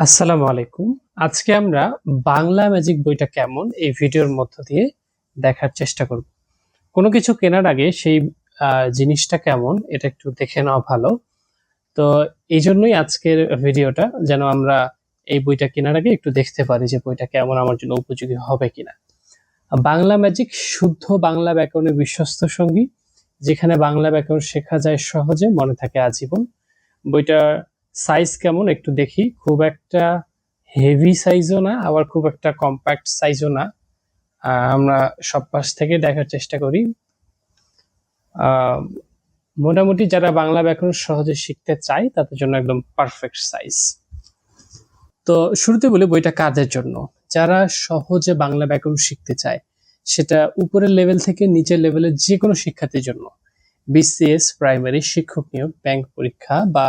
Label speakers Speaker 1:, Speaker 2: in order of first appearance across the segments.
Speaker 1: আসসালামু আলাইকুম। আজকে আমরা বাংলা ম্যাজিক বইটা কেমন এই ভিডিওর মধ্য দিয়ে দেখার চেষ্টা করব। কোনো কিছু কেনার আগে সেই জিনিসটা কেমন এটা একটু দেখে নেওয়া ভালো। তো এইজন্যই আজকের ভিডিওটা যেন আমরা এই বইটা কেনার আগে একটু দেখতে পারি যে বইটা কেমন আমার জন্য উপযোগী হবে কিনা। বাংলা ম্যাজিক শুদ্ধ বাংলা ব্যাকরণের বিশ্বস্ত সঙ্গী, যেখানে বাংলা ব্যাকরণ শেখা যায় সহজে, মনে থাকে আজীবন। বইটার সাইজ কেমন একটু দেখি। খুব একটা হেভি সাইজও না, আবার খুব একটা কম্প্যাক্ট সাইজও না। আমরা সব পাশ থেকে দেখার চেষ্টা করি। মোটামুটি যারা বাংলা ব্যাকরণ সহজে শিখতে চায় তাদের জন্য একদম পারফেক্ট সাইজ। তো শুরুতে বলি বইটা কাদের জন্য। যারা সহজে বাংলা ব্যাকরণ শিখতে চায়, সেটা উপরের লেভেল থেকে নিচের লেভেলের যে কোনো শিক্ষার্থীর জন্য। বিসিএস, প্রাইমারি, শিক্ষক নিয়োগ, ব্যাংক পরীক্ষা বা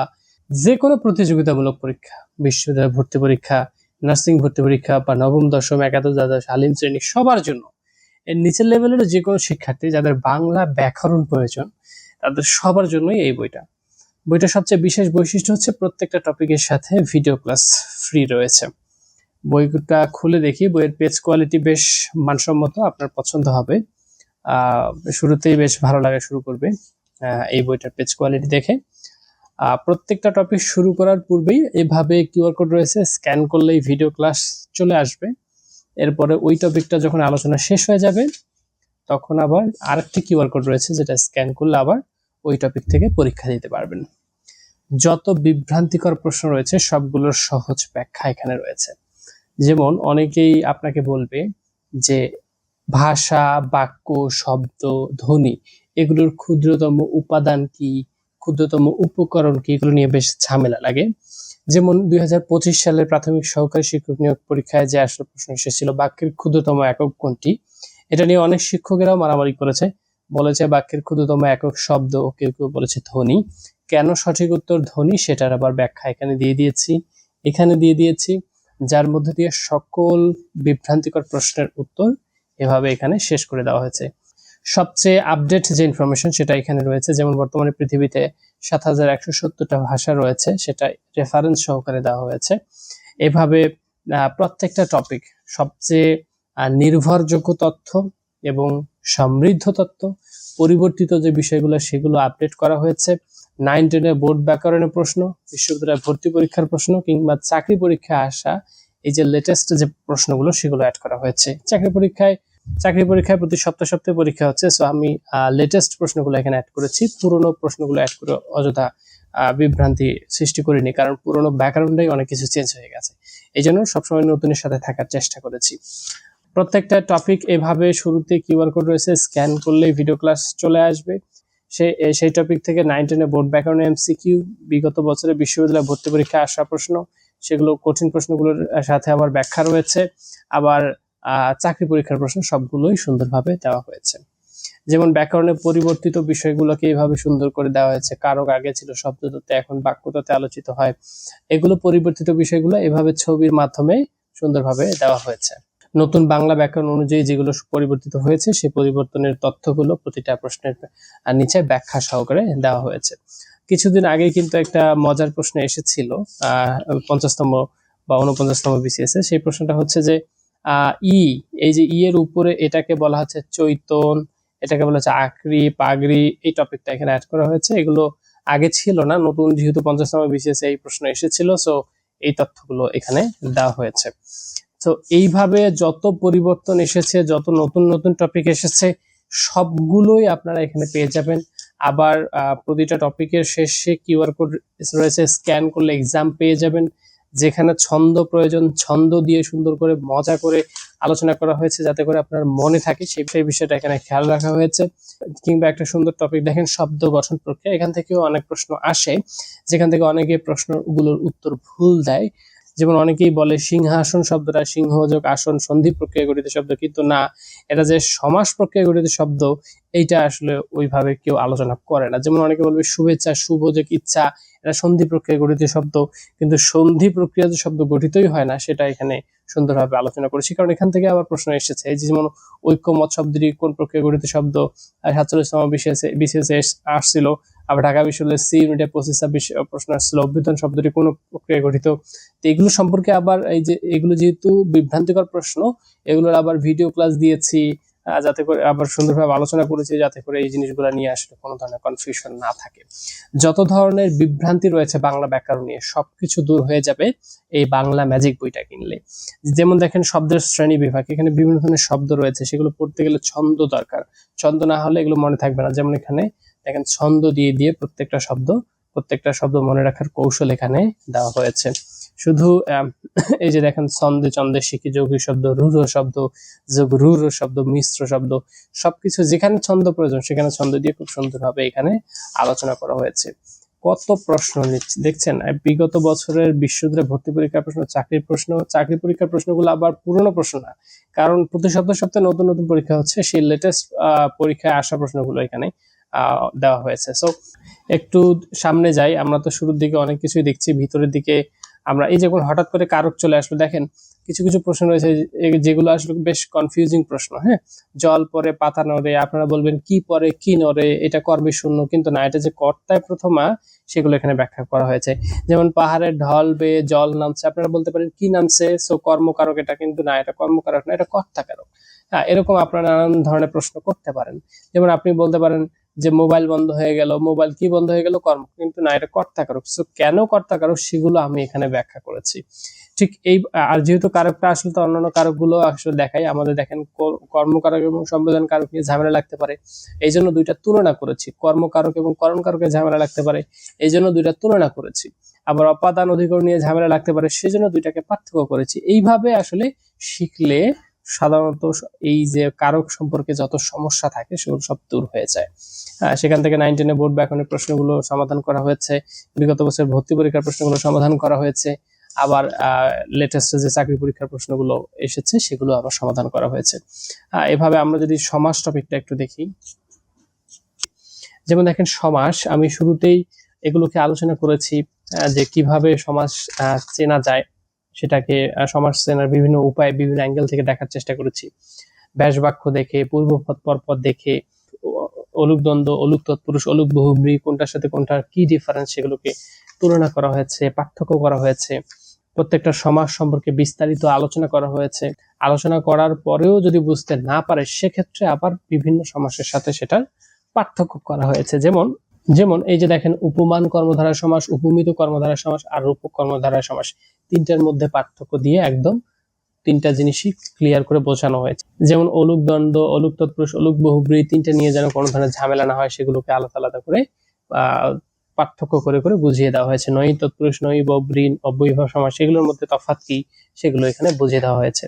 Speaker 1: যে কোনো প্রতিযোগিতামূলক পরীক্ষা, বিশ্ববিদ্যালয় ভর্তি পরীক্ষা, নার্সিং ভর্তি পরীক্ষা বা নবম, দশম, একাদশ, দ্বাদশ, আলিম শ্রেণী, সবার জন্য। এর নিচের লেভেলের যে কোনো শিক্ষার্থী যাদের বাংলা ব্যাকরণ প্রয়োজন, তাদের সবার জন্যই এই বইটা। বইটার সবচেয়ে বিশেষ বৈশিষ্ট্য হচ্ছে প্রত্যেকটা টপিকের সাথে ভিডিও ক্লাস ফ্রি রয়েছে। বইটা খুলে দেখি, বইয়ের পেজ কোয়ালিটি বেশ মানসম্মত, আপনার পছন্দ হবে। শুরুতেই বেশ ভালো লাগা শুরু করবে এই বইটার পেজ কোয়ালিটি দেখে। প্রত্যেকটা টপিক শুরু করার পূর্বেই এভাবে কিউআর কোড রয়েছে, স্ক্যান করলেই ভিডিও ক্লাস চলে আসবে। এরপরে ওই টপিকটা যখন আলোচনা শেষ হয়ে যাবে তখন আবার আরেকটি কিউআর কোড রয়েছে, যেটা স্ক্যান করলে আবার ওই টপিক থেকে পরীক্ষা দিতে পারবেন। যত বিভ্রান্তিকর প্রশ্ন রয়েছে সবগুলোর সহজ ব্যাখ্যা এখানে রয়েছে। যেমন অনেকেই আপনাকে বলবে যে ভাষা, বাক্য, শব্দ, ধ্বনি এগুলোর ক্ষুদ্রতম উপাদান কি, ক্ষুদ্রতম উপকরণ কি, এগুলো নিয়ে বেশ ঝামেলা লাগে। যেমন 2025 সালের প্রাথমিক সহকারী শিক্ষক নিয়োগ পরীক্ষায় যে আসলে প্রশ্ন এসেছিল বাক্যের ক্ষুদ্রতম একক কোনটি, এটা নিয়ে অনেক শিক্ষকেরাও মারামারি করেছে। বলেছে বাক্যের ক্ষুদ্রতম একক শব্দ, কেউ কেউ বলেছে ধ্বনি। কেন সঠিক উত্তর ধ্বনি সেটার আবার ব্যাখ্যা এখানে দিয়ে দিয়েছি, যার মধ্যে দিয়ে সকল বিভ্রান্তিকর প্রশ্নের উত্তর এভাবে এখানে শেষ করে দেওয়া হয়েছে। সবচেয়ে আপডেট যে ইনফরমেশন সেটা এখানে রয়েছে। যেমন বর্তমানে পৃথিবীতে 7170টা ভাষা রয়েছে, সেটা রেফারেন্স সহকারে দেওয়া হয়েছে। এভাবে প্রত্যেকটা টপিক সবচেয়ে নির্ভরযোগ্য তথ্য এবং সমৃদ্ধ তথ্য, পরিবর্তিত যে বিষয়গুলো সেগুলো আপডেট করা হয়েছে। 9-10 বোর্ড ব্যাকরণের প্রশ্ন, বিশ্ববিদ্যালয় ভর্তি পরীক্ষার প্রশ্ন কিংবা চাকরি পরীক্ষায় আসা এই যে লেটেস্ট যে প্রশ্নগুলো সেগুলো অ্যাড করা হয়েছে। চাকরি পরীক্ষায় প্রতি সপ্তাহে পরীক্ষা হচ্ছে, সো আমি লেটেস্ট প্রশ্নগুলো এখানে অ্যাড করেছি। পুরনো প্রশ্নগুলো অ্যাড করে অযথা বিভ্রান্তি সৃষ্টি করিনি, কারণ পুরনো ব্যাকরণটাই অনেক কিছু চেঞ্জ হয়ে গেছে। এই জন্য সবসময় নতুনের সাথে থাকার চেষ্টা করেছি। প্রত্যেকটা টপিক এভাবে শুরুতে কিউআর কোড রয়েছে, স্ক্যান করলেই ভিডিও ক্লাস চলে আসবে। সেই টপিক থেকে 9-10 বোর্ড ব্যাকরণ এমসিকিউ, বিগত বছরে বিশ্ববিদ্যালয় ভর্তি পরীক্ষায় আসা প্রশ্ন, সেগুলো কঠিন প্রশ্নগুলোর সাথে আবার ব্যাখ্যা রয়েছে। আবার চাকরি পরীক্ষার প্রশ্ন সবগুলোই সুন্দরভাবে দেওয়া হয়েছে। যেমন ব্যাকরণের পরিবর্তিত বিষয়গুলোকে এইভাবে সুন্দর করে দেওয়া হয়েছে। কারক আগে ছিল শব্দতত্ত্বে, এখন বাক্যতত্ত্বে আলোচিত হয়। এগুলো পরিবর্তিত বিষয়গুলো এভাবে ছবির মাধ্যমে সুন্দরভাবে দেওয়া হয়েছে। নতুন বাংলা ব্যাকরণ অনুযায়ী যেগুলো পরিবর্তিত হয়েছে সেই পরিবর্তনের তথ্যগুলো প্রতিটা প্রশ্নের নিচে ব্যাখ্যা সহকারে দেওয়া হয়েছে। কিছুদিন আগে কিন্তু একটা মজার প্রশ্ন এসেছিল 50তম বা 49তম বিসিএস এ। সেই প্রশ্নটা হচ্ছে যে এই যে এর উপরে এটাকে বলা হচ্ছে চৈতন, এটাকে বলা হচ্ছে আকরি, পাগড়ি। এই টপিকটা এখানে অ্যাড করা হয়েছে। এগুলো আগে ছিল না, নতুন যেহেতু 50তম বিসিএস এই প্রশ্ন এসেছিল, সো এই তথ্যগুলো এখানে দেওয়া হয়েছে। তো এইভাবে যত পরিবর্তন এসেছে, যত নতুন নতুন টপিক এসেছে সবগুলোই আপনারা এখানে পেয়ে যাবেন। আবার প্রতিটা টপিকের শেষে কিউআর কোড রয়েছে, স্ক্যান করলে এক্সাম পেয়ে যাবেন। যেখানে ছন্দ প্রয়োজন, ছন্দ দিয়ে সুন্দর করে মজা করে আলোচনা করা হয়েছে যাতে করে আপনার মনে থাকে, সেই বিষয়টা এখানে খেয়াল রাখা হয়েছে। কিংবা একটা সুন্দর টপিক দেখেন শব্দ গঠন প্রক্রিয়া, এখান থেকেও অনেক প্রশ্ন আসে, যেখান থেকে অনেকে প্রশ্নগুলোর উত্তর ভুল দেয়। যেমন অনেকেই বলে সিংহাসন শব্দটা সিংহযোগ আসন সন্ধি প্রক্রিয়া গঠিত শব্দ, কিন্তু না, এটা যে সমাস প্রক্রিয়া গঠিত শব্দ এইটা আসলে ওইভাবে কেউ আলোচনা করে না। যেমন অনেকে বলবে শুভেচ্ছা, শুভযোগ ইচ্ছা, এটা সন্ধি প্রক্রিয়া গঠিত শব্দ, কিন্তু সন্ধি প্রক্রিয়া যে শব্দ গঠিতই হয় না সেটা এখানে সুন্দরভাবে আলোচনা করেছি, কারণ এখান থেকে আবার প্রশ্ন এসেছে এই যে যেমন ঐক্যমত শব্দটি কোন প্রক্রিয়া গঠিত শব্দ, 47তম বিসিএস আসছিল। আবার ঢাকা বিশ্ববিদ্যালয়ের সি ইউনিটে 25-26 প্রশ্ন আসছিল অভ্যুত্থান শব্দটি কোন প্রক্রিয়া গঠিত। তো এগুলো সম্পর্কে আবার এই যে এগুলো যেহেতু বিভ্রান্তিকর প্রশ্ন, এগুলোর আবার ভিডিও ক্লাস দিয়েছি, যাতে করে আবার সুন্দরভাবে আলোচনা করেছি, যাতে করে এই জিনিসগুলো নিয়ে আসলে কোনো ধরনের কনফিউশন না থাকে। যত ধরনের বিভ্রান্তি রয়েছে বাংলা ব্যাকরণ নিয়ে সবকিছু দূর হয়ে যাবে এই বাংলা ম্যাজিক বইটা কিনলে। যেমন দেখেন শব্দের শ্রেণী বিভাগ, এখানে বিভিন্ন ধরনের শব্দ রয়েছে, সেগুলো পড়তে গেলে ছন্দ দরকার, ছন্দ না হলে এগুলো মনে থাকবে না। যেমন এখানে দেখেন ছন্দ দিয়ে দিয়ে প্রত্যেকটা শব্দ মনে রাখার কৌশল এখানে দেওয়া হয়েছে। শুধু এই যে দেখেন ছন্দে ছন্দে শিখি, যৌগিক শব্দ, রূঢ় শব্দ, রূঢ় শব্দ, মিশ্র শব্দ, সবকিছু যেখানে ছন্দ প্রয়োজন সেখানে ছন্দ দিয়ে খুব সুন্দরভাবে এখানে আলোচনা করা হয়েছে। কত প্রশ্ন দেখছেন, বিগত বছরের বিশ্ববিদ্যালয় ভর্তি পরীক্ষার প্রশ্ন, চাকরি পরীক্ষার প্রশ্নগুলো আবার পুরনো প্রশ্ন না, কারণ প্রতি সপ্তাহে নতুন নতুন পরীক্ষা হচ্ছে, সেই লেটেস্ট পরীক্ষায় আসা প্রশ্নগুলো এখানে দেওয়া হয়েছে। সো একটু সামনে যাই, আমরা তো শুরুর দিকে অনেক কিছুই দেখছি, ভিতরের দিকে আমরা এই যখন হঠাৎ করে কারক চলে আসলো, দেখেন কিছু কিছু প্রশ্ন রয়েছে যেগুলো আসলে বেশ কনফিউজিং প্রশ্ন। হ্যাঁ, জল পরে পাতা নড়ে, আপনারা বলবেন কি পরে কি নড়ে, এটা কর্মে শূন্য, কিন্তু না, এটা যে কর্তায় প্রথমা সেগুলো এখানে ব্যাখ্যা করা হয়েছে। যেমন পাহাড়ের ঢল বেয়ে জল নামছে, আপনারা বলতে পারেন কি নামছে, সো কর্মকারক, এটা কিন্তু না, এটা কর্মকারক না, এটা কর্তাকারক। হ্যাঁ, এরকম আপনারা নানান ধরনের প্রশ্ন করতে পারেন। যেমন আপনি বলতে পারেন যে মোবাইল বন্ধ হয়ে গেল, মোবাইল কি বন্ধ হয়ে গেল, কর্ম, কিন্তু না, এটা কর্তাকারক। সো কেন কর্তাকারক সেগুলো আমি এখানে ব্যাখ্যা করেছি। ঠিক এই, আর যেহেতু কারকটা আসলে তো অন্যান্য কারক গুলো আসলে দেখাই আমাদের, দেখেন কর্মকারক এবং সম্বোধন কারক নিয়ে ঝামেলা লাগতে পারে, এই জন্য দুইটা তুলনা করেছি। কর্মকারক এবং করণ কারকের ঝামেলা লাগতে পারে, এই জন্য দুইটা তুলনা করেছি। আবার অপাদান অধিকরণ নিয়ে ঝামেলা লাগতে পারে, সেজন্য দুইটাকে পার্থক্য করেছি। এইভাবে আসলে শিখলে সাধারণত এই যে কারক সম্পর্কে যত সমস্যা থাকে সেগুলো সব দূর হয়ে যায়। সেখান থেকে 9, 10 বোর্ড ব্যাকরণের প্রশ্নগুলো সমাধান করা হয়েছে, বিগত বছর ভর্তি পরীক্ষার প্রশ্নগুলো সমাধান করা হয়েছে, আবার লেটেস্ট যে চাকরি পরীক্ষার প্রশ্নগুলো এসেছে সেগুলো আবার সমাধান করা হয়েছে। এভাবে আমরা যদি সমাস টপিকটা একটু দেখি, যেমন দেখেন সমাস, আমি শুরুতেই এগুলোকে আলোচনা করেছি যে কিভাবে সমাস চেনা যায়, সেটাকে সমাস চেনার বিভিন্ন উপায়, বিভিন্ন অ্যাঙ্গেল থেকে দেখার চেষ্টা করেছি। ব্যাস বাক্য দেখে, পূর্বপদ পরপদ দেখে, অলুক দ্বন্দ্ব, অলুক তৎপুরুষ, অলুক বহুব্রী, কোনটার সাথে কোনটার কি ডিফারেন্স সেগুলোকে তুলনা করা হয়েছে, পার্থক্য করা হয়েছে। প্রত্যেকটা সমাস সম্পর্কে বিস্তারিত আলোচনা করা হয়েছে। আলোচনা করার পরেও যদি বুঝতে না পারে সেক্ষেত্রে আবার বিভিন্ন সমাসের সাথে সেটার পার্থক্য করা হয়েছে। যেমন এই যে দেখেন উপমান কর্মধারয় সমাস, উপমিত কর্মধারয় সমাস আর রূপক কর্মধারয় সমাস, তিনটার মধ্যে পার্থক্য দিয়ে একদম তিনটা জিনিসই ক্লিয়ার করে বোঝানো হয়েছে। যেমন অলুক দ্বন্দ্ব, অলুক তৎপুরুষ, অলুক বহুব্রী, তিনটা নিয়ে যেন কোনো ধরনের ঝামেলা না হয় সেগুলোকে আলাদা আলাদা করে পার্থক্য করে করে বুঝিয়ে দেওয়া হয়েছে। নই তৎপুরুষ, নই বহুব্রী, অব্যয়ীভাব সমাস, সেগুলোর মধ্যে তফাৎ কি সেগুলো এখানে বুঝিয়ে দেওয়া হয়েছে।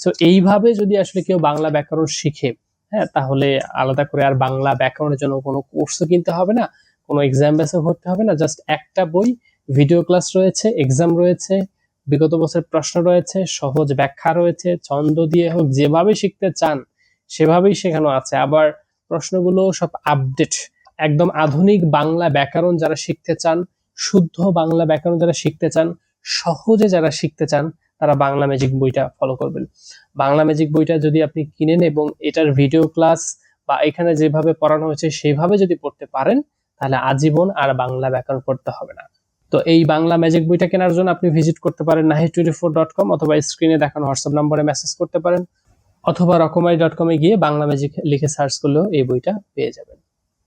Speaker 1: সো এইভাবে যদি আসলে কেউ বাংলা ব্যাকরণ শিখে, হ্যাঁ, তাহলে আলাদা করে আর বাংলা ব্যাকরণের জন্য কোনো কোর্সও কিনতে হবে না, কোনো এক্সাম বেসও ভরতে হবে না। জাস্ট একটা বই, ভিডিও ক্লাস রয়েছে, এক্সাম রয়েছে, বিগত বছরের প্রশ্ন রয়েছে, সহজ ব্যাখ্যা রয়েছে, ছন্দ দিয়ে হোক যেভাবে শিখতে চান সেভাবেই শেখানো আছে। আবার প্রশ্নগুলো সব আপডেট, একদম আধুনিক বাংলা ব্যাকরণ যারা শিখতে চান, শুদ্ধ বাংলা ব্যাকরণ যারা শিখতে চান, সহজে যারা শিখতে চান, তারা বাংলা ম্যাজিক বইটা ফলো করবেন। বাংলা ম্যাজিক বইটা যদি আপনি কিনেন এবং এটার ভিডিও ক্লাস বা এখানে যেভাবে পড়ানো হয়েছে সেভাবে যদি পড়তে পারেন, তাহলে আজীবন আর বাংলা ব্যাকরণ পড়তে হবে না। তো এই বাংলা ম্যাজিক বইটা কেনার জন্য আপনি ভিজিট করতে পারেন nahid24.com, অথবা স্ক্রিনে দেখানো হোয়াটসঅ্যাপ নম্বরে মেসেজ করতে পারেন, অথবা রকমারি.com গিয়ে বাংলা ম্যাজিক লিখে সার্চ করলেও এই বইটা পেয়ে যাবেন।